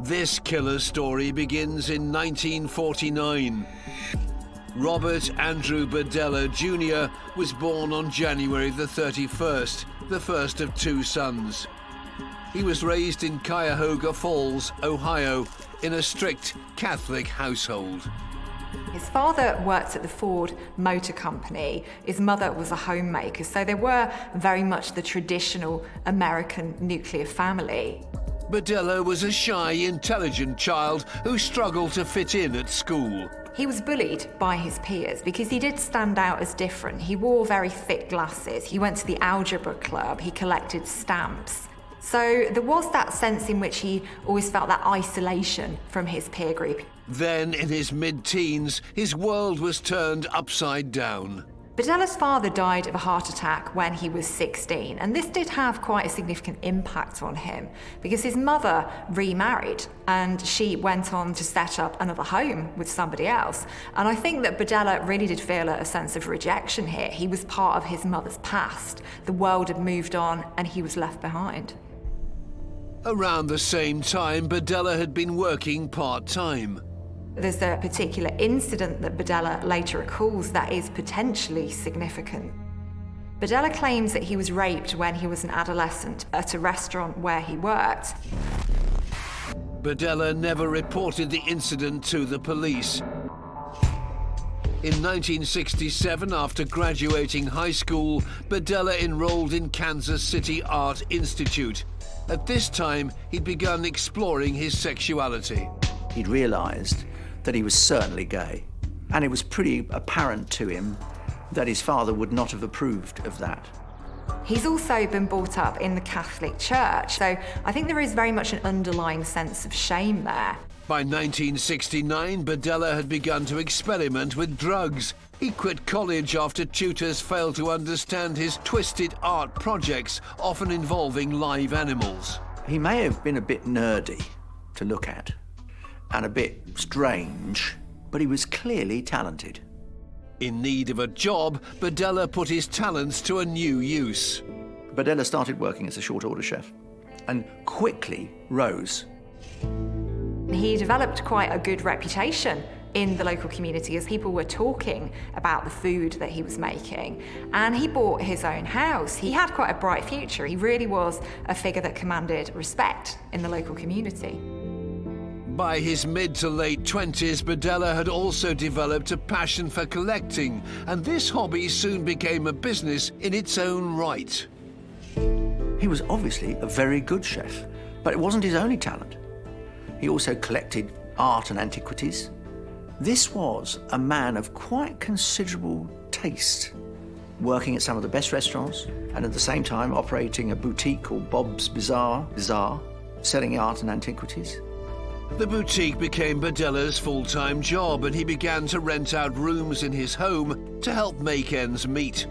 This killer's story begins in 1949. Robert Andrew Berdella Jr. was born on January the 31st, the first of two sons. He was raised in Cuyahoga Falls, Ohio, in a strict Catholic household. His father worked at the Ford Motor Company. His mother was a homemaker, so they were very much the traditional American nuclear family. Berdella was a shy, intelligent child who struggled to fit in at school. He was bullied by his peers because he did stand out as different. He wore very thick glasses. He went to the algebra club. He collected stamps. So there was that sense in which he always felt that isolation from his peer group. Then, in his mid-teens, his world was turned upside down. Berdella's father died of a heart attack when he was 16, and this did have quite a significant impact on him because his mother remarried and she went on to set up another home with somebody else. And I think that Berdella really did feel a sense of rejection here. He was part of his mother's past. The world had moved on and he was left behind. Around the same time, Berdella had been working part-time. There's a particular incident that Berdella later recalls that is potentially significant. Berdella claims that he was raped when he was an adolescent at a restaurant where he worked. Berdella never reported the incident to the police. In 1967, after graduating high school, Berdella enrolled in Kansas City Art Institute. At this time, he'd begun exploring his sexuality. He'd realised that he was certainly gay, and it was pretty apparent to him that his father would not have approved of that. He's also been brought up in the Catholic Church, so I think there is very much an underlying sense of shame there. By 1969, Berdella had begun to experiment with drugs. He quit college after tutors failed to understand his twisted art projects, often involving live animals. He may have been a bit nerdy to look at, and a bit strange, but he was clearly talented. In need of a job, Berdella put his talents to a new use. Berdella started working as a short-order chef and quickly rose. He developed quite a good reputation in the local community as people were talking about the food that he was making. And he bought his own house. He had quite a bright future. He really was a figure that commanded respect in the local community. By his mid to late 20s, Berdella had also developed a passion for collecting, and this hobby soon became a business in its own right. He was obviously a very good chef, but it wasn't his only talent. He also collected art and antiquities. This was a man of quite considerable taste, working at some of the best restaurants and at the same time operating a boutique called Bob's Bazaar, selling art and antiquities. The boutique became Berdella's full-time job, and he began to rent out rooms in his home to help make ends meet.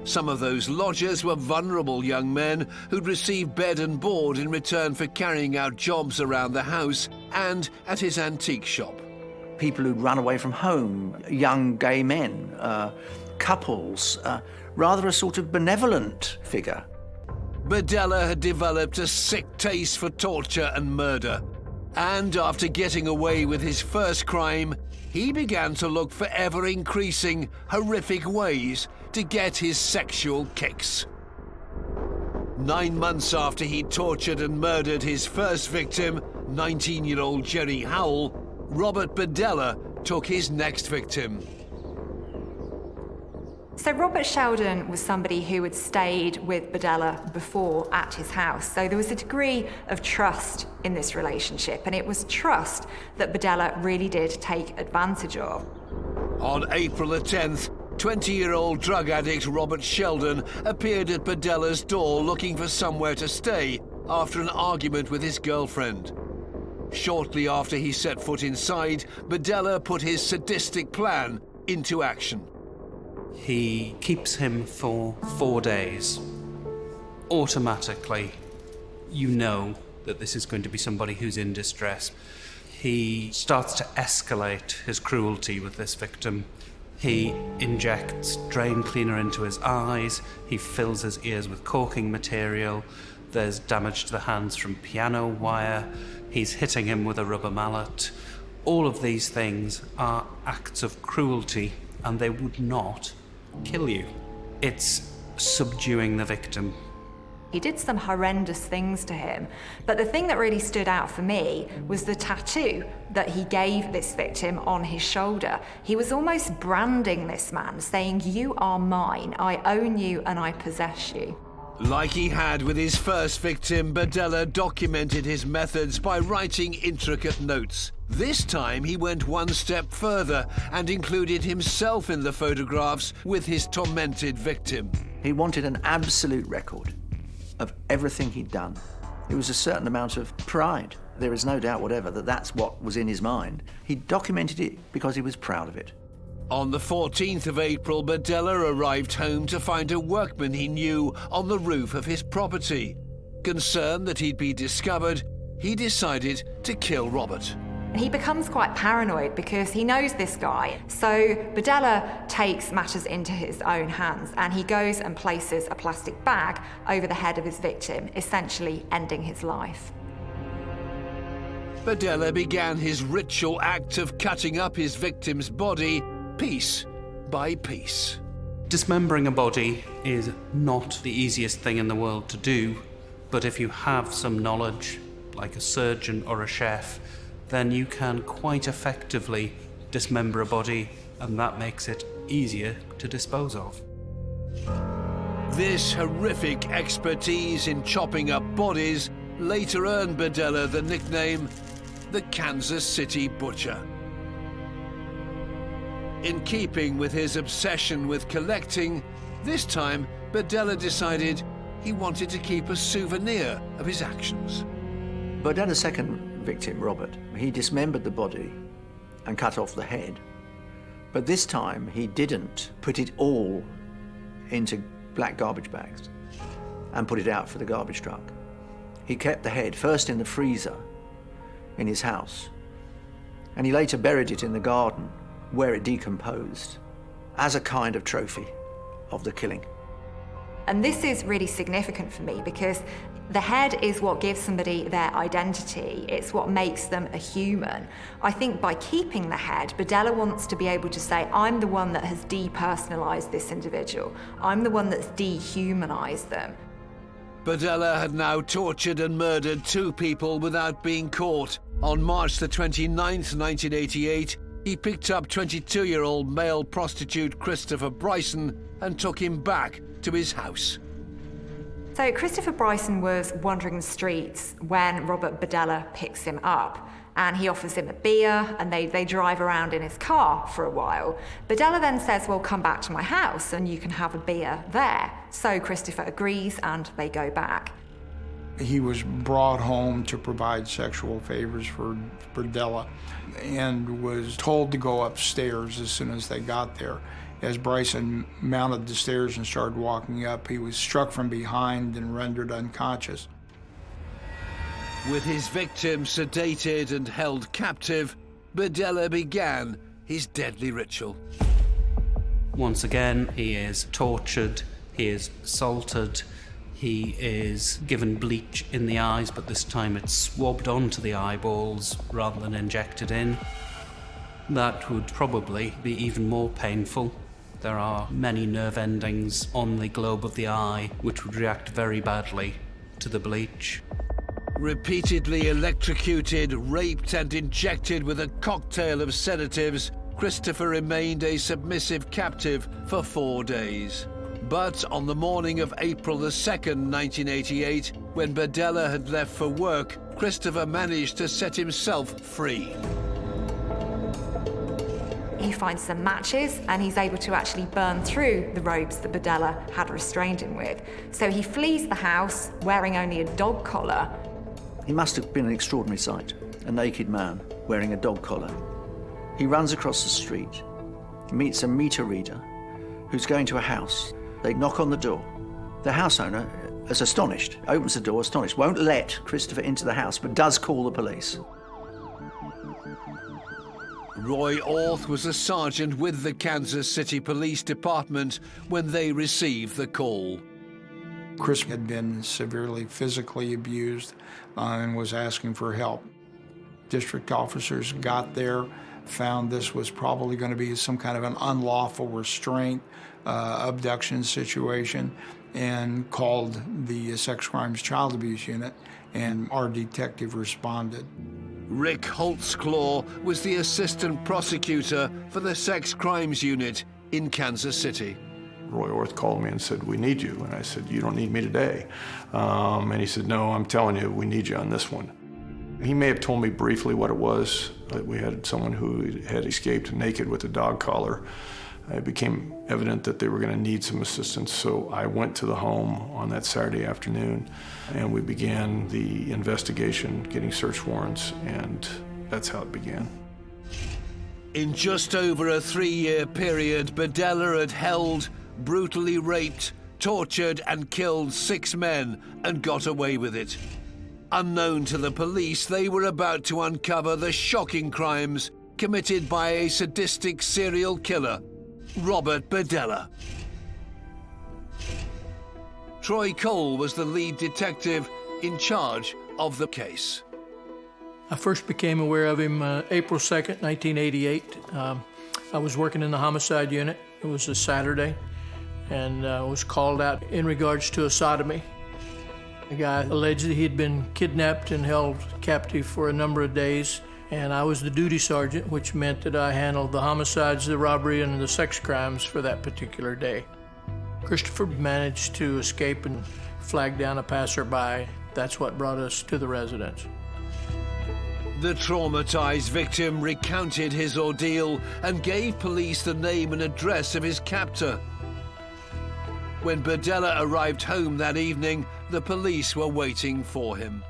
Some of those lodgers were vulnerable young men who'd receive bed and board in return for carrying out jobs around the house and at his antique shop. People who'd run away from home, young gay men, couples, rather a sort of benevolent figure. Berdella had developed a sick taste for torture and murder. And after getting away with his first crime, he began to look for ever-increasing, horrific ways to get his sexual kicks. 9 months after he tortured and murdered his first victim, 19-year-old Jerry Howell, Robert Berdella took his next victim. So Robert Sheldon was somebody who had stayed with Berdella before at his house. So there was a degree of trust in this relationship, and it was trust that Berdella really did take advantage of. On April the 10th, 20-year-old drug addict Robert Sheldon appeared at Berdella's door looking for somewhere to stay after an argument with his girlfriend. Shortly after he set foot inside, Berdella put his sadistic plan into action. He keeps him for 4 days. Automatically, you know that this is going to be somebody who's in distress. He starts to escalate his cruelty with this victim. He injects drain cleaner into his eyes. He fills his ears with caulking material. There's damage to the hands from piano wire. He's hitting him with a rubber mallet. All of these things are acts of cruelty, and they would not kill you. It's subduing the victim. He did some horrendous things to him, but the thing that really stood out for me was the tattoo that he gave this victim on his shoulder. He was almost branding this man, saying, "You are mine, I own you and I possess you." Like he had with his first victim, Berdella documented his methods by writing intricate notes. This time he went one step further and included himself in the photographs with his tormented victim. He wanted an absolute record of everything he'd done. It was a certain amount of pride. There is no doubt whatever that that's what was in his mind. He documented it because he was proud of it. On the 14th of April, Berdella arrived home to find a workman he knew on the roof of his property. Concerned that he'd be discovered, he decided to kill Robert. He becomes quite paranoid because he knows this guy. So Berdella takes matters into his own hands and he goes and places a plastic bag over the head of his victim, essentially ending his life. Berdella began his ritual act of cutting up his victim's body piece by piece. Dismembering a body is not the easiest thing in the world to do, but if you have some knowledge, like a surgeon or a chef, then you can quite effectively dismember a body, and that makes it easier to dispose of. This horrific expertise in chopping up bodies later earned Berdella the nickname the Kansas City Butcher. In keeping with his obsession with collecting, this time Berdella decided he wanted to keep a souvenir of his actions. Berdella's second victim, Robert, he dismembered the body and cut off the head. But this time he didn't put it all into black garbage bags and put it out for the garbage truck. He kept the head first in the freezer in his house, and he later buried it in the garden where it decomposed as a kind of trophy of the killing. And this is really significant for me because the head is what gives somebody their identity. It's what makes them a human. I think by keeping the head, Berdella wants to be able to say, I'm the one that has depersonalized this individual. I'm the one that's dehumanized them. Berdella had now tortured and murdered 2 people without being caught. On March the 29th, 1988, he picked up 22-year-old male prostitute Christopher Bryson and took him back to his house. So Christopher Bryson was wandering the streets when Robert Berdella picks him up, and he offers him a beer, and they drive around in his car for a while. Berdella then says, well, come back to my house and you can have a beer there. So Christopher agrees and they go back. He was brought home to provide sexual favors for Berdella and was told to go upstairs as soon as they got there. As Bryson mounted the stairs and started walking up, he was struck from behind and rendered unconscious. With his victim sedated and held captive, Berdella began his deadly ritual. Once again, he is tortured, he is assaulted, he is given bleach in the eyes, but this time it's swabbed onto the eyeballs rather than injected in. That would probably be even more painful. There are many nerve endings on the globe of the eye which would react very badly to the bleach. Repeatedly electrocuted, raped and injected with a cocktail of sedatives, Christopher remained a submissive captive for 4 days. But on the morning of April the 2nd, 1988, when Berdella had left for work, Christopher managed to set himself free. He finds some matches and he's able to actually burn through the robes that Berdella had restrained him with. So he flees the house wearing only a dog collar. He must have been an extraordinary sight, a naked man wearing a dog collar. He runs across the street, meets a meter reader who's going to a house. They knock on the door. The house owner is astonished, opens the door astonished, won't let Christopher into the house, but does call the police. Roy Orth was a sergeant with the Kansas City Police Department when they received the call. Chris had been severely physically abused and was asking for help. District officers got there, found this was probably going to be some kind of an unlawful restraint, abduction situation, and called the Sex Crimes Child Abuse Unit, and our detective responded. Rick Holtzclaw was the assistant prosecutor for the Sex Crimes Unit in Kansas City. Roy Orth called me and said, "We need you." And I said, "You don't need me today." And he said, "No, I'm telling you, we need you on this one." He may have told me briefly what it was, that we had someone who had escaped naked with a dog collar. It became evident that they were going to need some assistance, so I went to the home on that Saturday afternoon, and we began the investigation, getting search warrants, and that's how it began. In just over a 3-year period, Berdella had held, brutally raped, tortured and killed 6 men and got away with it. Unknown to the police, they were about to uncover the shocking crimes committed by a sadistic serial killer, Robert Berdella. Troy Cole was the lead detective in charge of the case. I first became aware of him April 2nd, 1988. I was working in the homicide unit. It was a Saturday, and was called out in regards to a sodomy. The guy alleged that he had been kidnapped and held captive for a number of days, and I was the duty sergeant, which meant that I handled the homicides, the robbery, and the sex crimes for that particular day. Christopher managed to escape and flag down a passerby. That's what brought us to the residence. The traumatized victim recounted his ordeal and gave police the name and address of his captor. When Berdella arrived home that evening, the police were waiting for him.